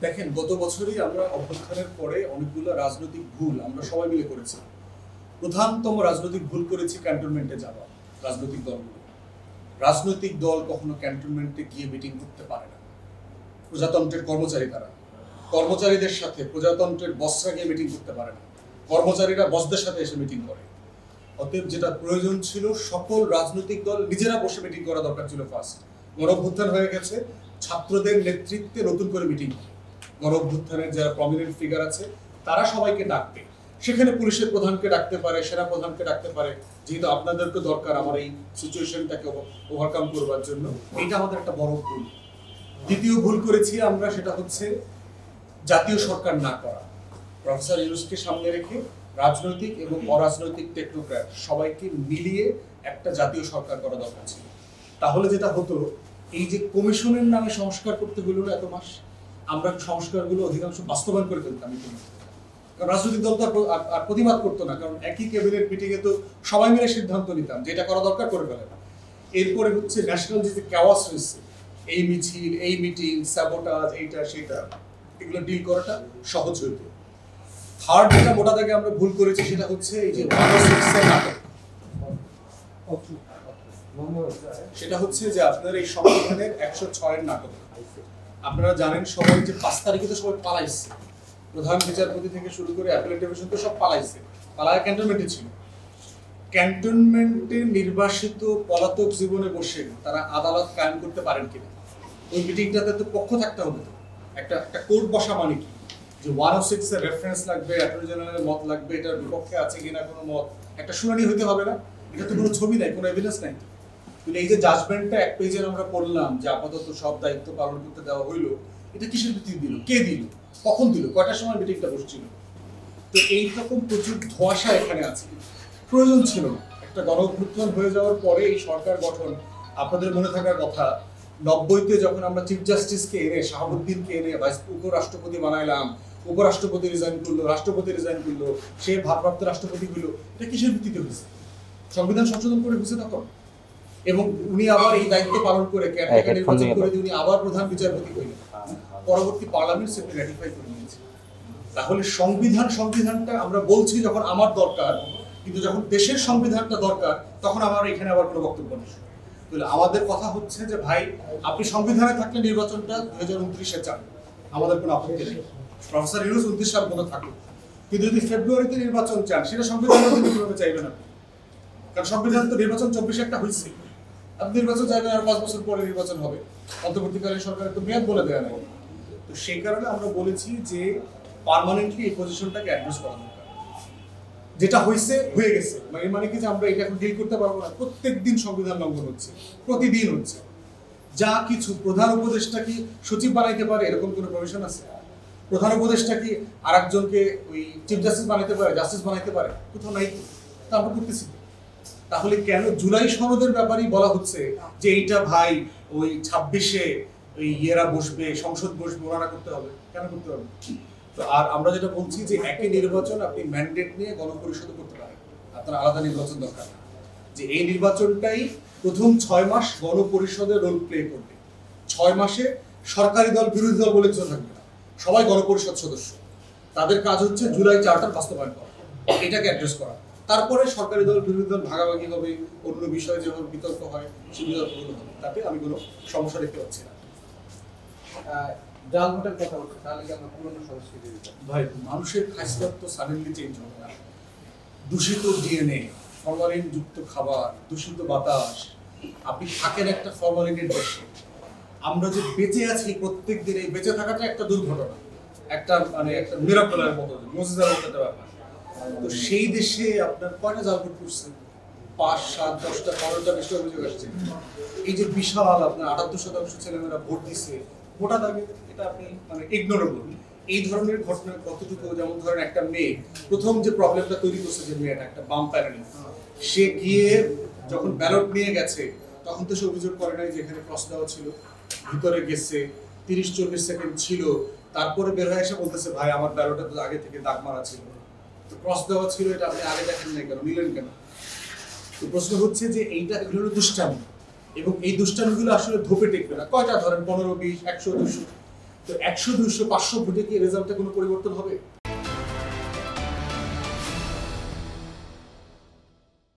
দেখেন, গত বছরই আমরা অভ্যুত্থানের পরে অনেকগুলো রাজনৈতিক ভুল আমরা সবাই মিলে করেছি। প্রধানতম রাজনৈতিক ভুল করেছি ক্যান্টনমেন্টে যাওয়া। রাজনৈতিক দল কখনো ক্যান্টনমেন্টে গিয়ে মিটিং করতে পারে না। প্রজাতন্ত্রের কর্মচারী তারা, কর্মচারীদের সাথে প্রজাতন্ত্রের বসরা গিয়ে মিটিং করতে পারে না, কর্মচারীরা বসদের সাথে এসে মিটিং করে। অতএব যেটা প্রয়োজন ছিল, সকল রাজনৈতিক দল নিজেরা বসে মিটিং করা দরকার ছিল। ফার্স্ট গণঅভ্যুত্থান হয়ে গেছে, ছাত্রদের নেতৃত্বে নতুন করে মিটিং হবে। গণঅভ্যুত্থানের যারা প্রমিনেন্ট ফিগার আছে তারা সবাইকে ডাকবে, সেখানে পুলিশের প্রধানকে ডাকতে পারে, সেনা প্রধানকে ডাকতে পারে, যেহেতু আপনাদেরকে দরকার আমার এই সিচুয়েশনটাকে ওভারকাম করবার জন্য। এটা আমাদের একটা বড় ভুল। দ্বিতীয় ভুল করেছি আমরা, সেটা হচ্ছে জাতীয় সরকার না করা। প্রফেসর ইউনূসকে সামনে রেখে রাজনৈতিক এবং অরাজনৈতিক টেকনোক্র্যাট সবাইকে মিলিয়ে একটা জাতীয় সরকার করা দরকার ছিল। তাহলে যেটা হতো, এই যে কমিশনের নামে সংস্কার করতে হলো না এত মাস, আমরা সংস্কারগুলো অধিকাংশ বাস্তবায়ন করে ফেলতাম। কারণ রাজনৈতিক দল তো আর প্রতিবাদ করতো না, কারণ একই ক্যাবিনেট মিটিংয়ে তো সবাই মিলে সিদ্ধান্ত নিতাম যে এটা করা দরকার, করে ফেলে না। এরপরে হচ্ছে ন্যাশনাল যে ক্যাওয়াস হয়েছে, এই মিছিল, এই মিটিং, স্যাবোটাজ, এইটা সেটা, এগুলো ডিল করাটা সহজ হইতো। থার্ড যেটা মোটা দাগে আমরা ভুল করেছি, সেটা হচ্ছে এই যে নাটক। সেটা হচ্ছে যে আপনার এই সংবিধানের 106 নাটক। আপনারা জানেন সবাই যে 5 তারিখে তো সবাই পালাইছে, প্রধান বিচারপতি থেকে শুরু করে অ্যাপিলেট ডিভিশন তো সব পালাইছে, পালায় ক্যান্টনমেন্টে ছিল। ক্যান্টনমেন্টে নির্বাসিত পলাতক জীবনে বসে তারা আদালত কায়েম করতে পারেন কিনা? ওই মিটিংটাতে তো পক্ষ থাকতে হবে। তো একটা কোর্ট বসা মানে কি, যে 106 এর রেফারেন্স লাগবে, অ্যাটর্নি জেনারেলের মত লাগবে, এটার বিপক্ষে আছে কিনা কোনো মত, একটা শুনানি হইতে হবে না? এটা তো কোনো ছবি নাই, কোনো এভিডেন্স নাই। কিন্তু এই যে জাজমেন্টটা 1 পেজের আমরা পড়লাম যে আপাতত সব দায়িত্ব পালন করতে দেওয়া হইলো, এটা কিসের ভিত্তিতে দিল, কে দিল, কখন দিল, কয়টার সময় মিটিংটা বসছিল? তো এইরকম প্রচুর ধোঁয়াশা এখানে আছে, প্রয়োজন ছিল না। একটা গণঅভ্যুত্থান হয়ে যাওয়ার পরে এই সরকার গঠন, আপনাদের মনে থাকার কথা, 90-তে যখন আমরা চিফ জাস্টিসকে এনে, শাহাবুদ্দিনকে এনে উপরাষ্ট্রপতি বানাইলাম, উপরাষ্ট্রপতি রিজাইন করলো, রাষ্ট্রপতি রিজাইন করলো, সে ভারপ্রাপ্ত রাষ্ট্রপতি হইলো, এটা কিসের ভিত্তিতে হয়েছে? সংবিধান সংশোধন করে হয়েছে তখন। এবং উনি আবার এই দায়িত্ব পালন করে কেয়ারটেকার নির্বাচন করে দিয়ে উনি আবার প্রধান বিচারপতি হইলেন, পরবর্তী পার্লামেন্ট সেটা রেটিফাই করে নিয়েছে। তাহলে সংবিধানটা আমরা বলছি যখন আমার দরকার, কিন্তু যখন দেশের সংবিধানটা দরকার তখন আমার এখানে আবার কোনো বক্তব্য নেই। তাহলে আমাদের কথা হচ্ছে যে ভাই, আপনি সংবিধানে থাকলে নির্বাচনটা 2029-এ চান, আমাদের কোনো আপত্তি নেই। প্রফেসর ইউনূস 29 সাল পর্যন্ত থাকুক, কিন্তু যদি ফেব্রুয়ারিতে নির্বাচন চান, সেটা সংবিধানের মধ্যে কিভাবে চাইবেন আপনি? কারণ সংবিধান তো নির্বাচন 24 একটা হয়েছে, আপনি নির্বাচন চাইবেন আর 5 বছর পরে নির্বাচন হবে, অন্তর্বর্তীকালীন সরকারের তো মেয়াদ বলে দেওয়া নেই। তো সেই কারণে আমরা বলেছি যে পার্মানেন্টলি এই পজিশনটাকে অ্যাড্রেস করা দরকার। যেটা হয়েছে হয়ে গেছে, মানে কি যে আমরা এটা এখন ডিল করতে পারবো না? প্রত্যেক দিন সংবিধান লঙ্ঘন হচ্ছে, প্রতিদিন হচ্ছে। যা কিছু প্রধান উপদেষ্টা কি সচিব বানাইতে পারে এরকম কোনো প্রভিশন আছে? প্রধান উপদেষ্টা কি আর একজনকে ওই চিফ জাস্টিস বানাইতে পারে, জাস্টিস বানাইতে পারে? কোথাও নাই। তা আমরা করতেছি। তাহলে কেন জুলাই সনদের ব্যাপারেই বলা হচ্ছে যে এইটা ভাই ওই 26-এ ওই ইয়েরা বসবে, সংসদ বসবে, ওনারা করতে হবে? কেন করতে হবে? তো আর আমরা যেটা বলছি যে একই নির্বাচন আপনি ম্যান্ডেট নিয়ে গণপরিষদ করতে পারেন, আপনার আলাদা নির্বাচন দরকার না। যে এই নির্বাচনটাই প্রথম 6 মাস গণপরিষদের রোল প্লে করবে। 6 মাসে সরকারি দল বিরোধী দল বলে কিছু থাকবে না, সবাই গণপরিষদ সদস্য। তাদের কাজ হচ্ছে জুলাই চার্টার বাস্তবায়ন করা, এটাকে অ্যাড্রেস করা। তারপরে সরকারি দল বিরোধী দল ভাগাভাগি হবে, অন্য বিষয়ে যেভাবে বিতর্ক হয় সেই বিতর্কগুলো হবে, তাতে আমি কোনো সমস্যা দেখতে পাচ্ছি না। জাল ভোটের কথা হচ্ছে, তাহলে কি আমরা পুরনো সংস্কৃতি ভাই, মানুষের খাসিয়ত তো সাডেনলি চেঞ্জ হবে না। দূষিত ডিএনএ, ফরমালিন যুক্ত খাবার, দূষিত বাতাস, আপনি থাকেন একটা ফরমালিনের দেশে। আমরা যে বেঁচে আছি প্রত্যেক দিন, এই বেঁচে থাকাটা একটা দুর্ঘটনা, একটা মানে একটা মিরাকলের মতো, মুজিজার মতো একটা ব্যাপার। তো সেই দেশে আপনার কয়টা জাল ভোট করছে? 5, 7, 10টা, 15টা, 20টা অভিযোগ আসছে। এই যে বিশাল আপনার 78% ছেলেমেয়েরা ভোট দিচ্ছে ভোটার দাগে, এটা আপনি মানে ইগনোরেবল। এই ধরনের ঘটনা কতটুকু? যেমন ধরেন একটা মেয়ে প্রথম যে প্রবলেমটা তৈরি করছে, যে মেয়েটা একটা বাম প্যানেল, সে গিয়ে যখন ব্যালট নিয়ে গেছে তখন তো সে অভিযোগ করে নাই যে এখানে ক্রস দেওয়া ছিল, ভিতরে গেছে 30-40 সেকেন্ড ছিল, তারপরে বের হয়ে এসে বলতেছে ভাই আমার ব্যালটটা তো আগে থেকে দাগ মারা ছিল, তো ক্রস দেওয়া ছিল, এটা আপনি আগে দেখেন নাই কেন, নিলেন কেন? তো প্রশ্ন হচ্ছে যে এইটা, এগুলো হলো দুষ্টামি, এবং এই দুষ্টামিগুলো আসলে ধোপে টেকবে না। কয়টা ধরেন 15, 20, 100, 200, তো 100 200 500 ভোটে কি রেজাল্টে কোনো পরিবর্তন হবে?